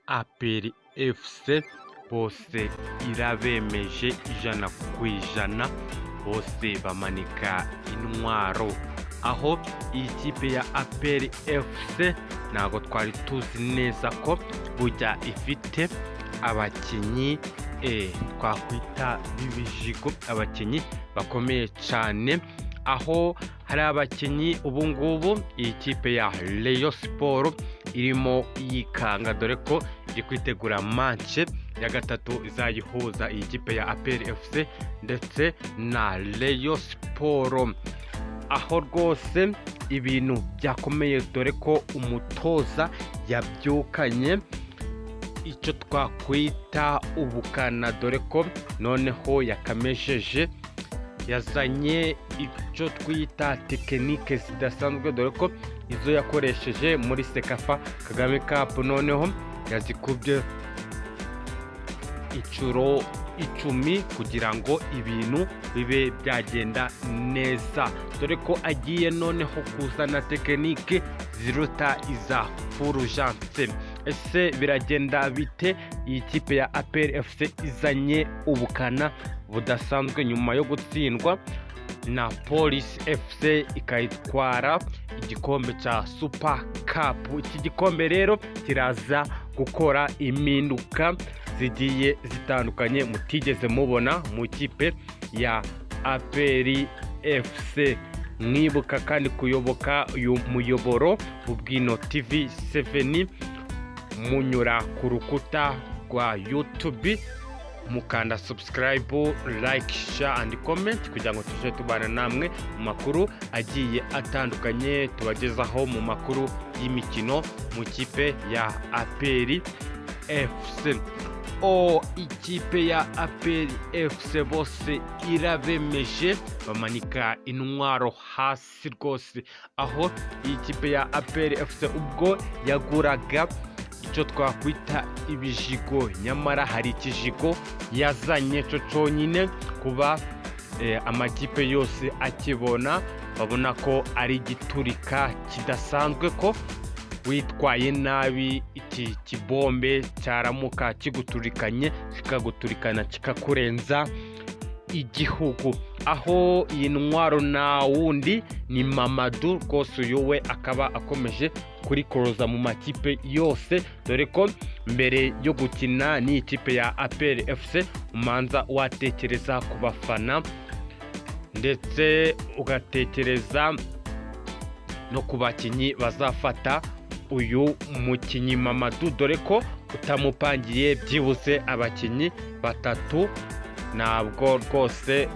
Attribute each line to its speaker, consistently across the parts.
Speaker 1: APR FC bose irabemeje ijana ku ijana, bose bamanika intwaro. Aho iyi kipe ya APR FC ntago twari tuzi neza ko burya ifite abakinyi twakwita b'ibijigo, abakinyi bakomeye cyane, aho hari abakinyi ubu ngubu iyi kipe ya Rayon Sport irimo yikanga, dore ko iri kwitegura match ya gatatu izayihuza iyi kipe ya APR FC ndetse na Rayon Sport. Aho rwose ibintu byakomeye, dore ko umutoza yabyukanye icyo twakwita ubukana, dore ko noneho yakamejeje, yazanye icyo twita tekinike zidasanzwe, dore ko izo yakoresheje muri Sekafa Kagame Cup noneho yazikubye inshuro 10 kugira ngo ibintu bibe byagenda neza, dore ko agiye noneho kuzana tekinike ziruta iza Fulgence. Ese biragenda bite? Iyi kipe ya APR FC izanye ubukana budasanzwe nyuma yo gutsindwa na Police FC ikayitwara igikombe cya Super Cup. Iki gikombe rero kiraza gukora impinduka zigiye zitandukanye mutigeze mubona mu kipe ya APR FC. Mwibuka kandi kuyoboka uyu muyoboro Ubwino TV 7 munyura ku rukuta rwa YouTube, mukanda subscribe, like, share and comment kugira ngo tuje tubana namwe mu makuru agiye atandukanye tubagezaho mu makuru y'imikino mu kipe ya APR FC. Ikipe ya APR FC bose irabemeje, bamanika intwaro hasi rwose. Aho iyi kipe ya APR FC ubwo yaguraga icyo twakwita ibijigo, nyamara hari ikijigo yazanye cyo cyonyine kuba amakipe yose akibona babona ko ari igiturika kidasanzwe, ko witwaye nabi iki kibombe cyaramuka kiguturikanye kikaguturikana kikakurenza igihugu. Aho iyi ntwaro na wundi ni Mamadou rwose, uyu we akaba akomeje kuri koroza mu makipe yose, dore ko mbere yo gukina n'iyi kipe ya APR FC umanza watekereza ku bafana ndetse ugatekereza no ku bakinyi bazafata uyu mukinyi Mamadou, dore ko utamupangiye byibuze abakinyi batatu ntabwo rwose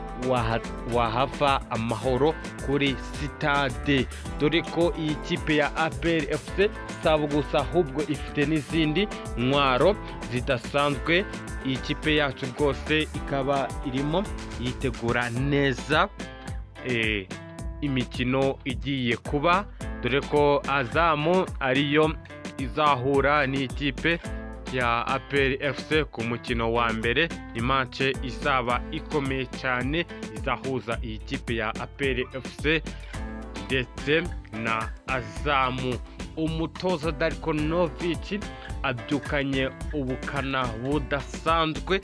Speaker 1: wahava amahoro kuri stade. Dore ko iyi kipe ya APR FC saba gusa ahubwo ifite n'izindi ntwaro zidasanzwe. Iyi kipe yacu rwose ikaba irimo yitegura neza imikino igiye kuba, dore ko Azamu ariyo izahura n'ikipe ya APR FC ku mukino wa mbere. Ni match izaba ikomeye cyane, izahuza iyi kipe ya APR FC ndetse na Azamu. Umutoza Darko Novic abyukanye ubukana budasanzwe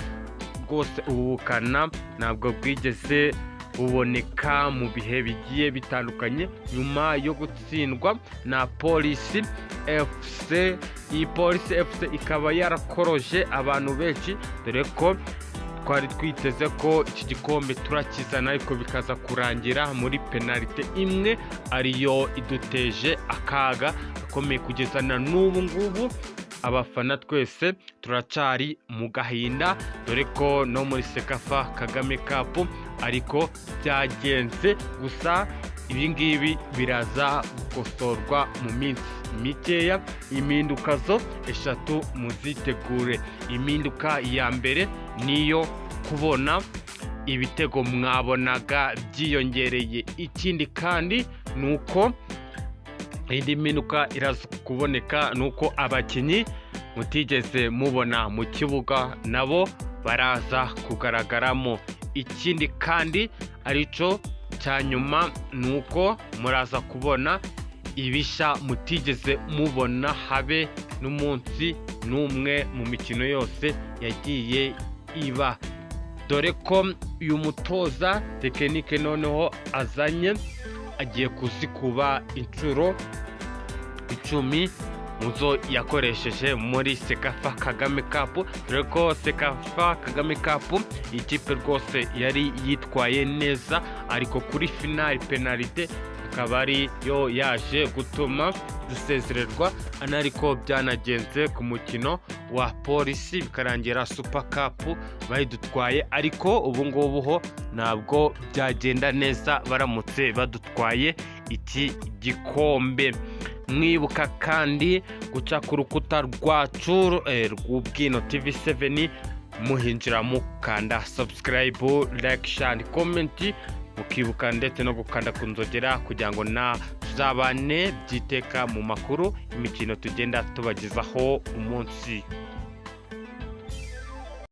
Speaker 1: rwose. Ubukana ntabwo bwigeze buboneka mu bihe bigiye bitandukanye nyuma yo gutsindwa na Police FC. Iyi Police FC ikaba yarakoroje abantu benshi, dore ko twari twiteze ko iki gikombe turakizana, ariko bikaza kurangira muri penalite imwe ariyo iduteje akaga gakomeye kugeza na n'ubu ngubu. Abafana twese turacari mu gahinda, dore ko no muri Sekafa Kagame Cup ariko byagenze. Gusa ibingibi biraza gukosorwa mu minsi mikeya. Impinduka zo eshatu muzitegure. Impinduka ya mbere niyo kubona ibitego mwabonaga byiyongereye. Ikindi kandi nuko indi mpinduka iraza kuboneka, nuko abakinyi mutigeze mubona mu kibuga nabo baraza kugaragaramo. Ikindi kandi arico cya nyuma nuko muraza kubona ibisha mutigeze mubona habe n'umunsi n'umwe mu mikino yose yagiye iba, dore ko uyu mutoza tekinike noneho azanye agiye kuzikuba inshuro 10 muzo yakoresheje muri Sekafa Kagame Cup, dore ko Sekafa Kagame Cup ikipe rwose yari yitwaye neza, ariko kuri finali penalite akaba ari yo yaje gutuma dusezererwa, anariko byanagenze ku mukino wa polisi bikarangira Super Cup bayidutwaye, ariko ubu ngubu ho ntabwo byagenda neza baramutse badutwaye iki gikombe. Mwibuka kandi guca ku rukuta rwacu rw'Ubwino TV7 muhinjira mukanda subscribe, like, share, comment, mukibuka ndetse no gukanda ku nzogera kugira ngo tuzabane byiteka mu makuru imikino tugenda tubagezaho umunsi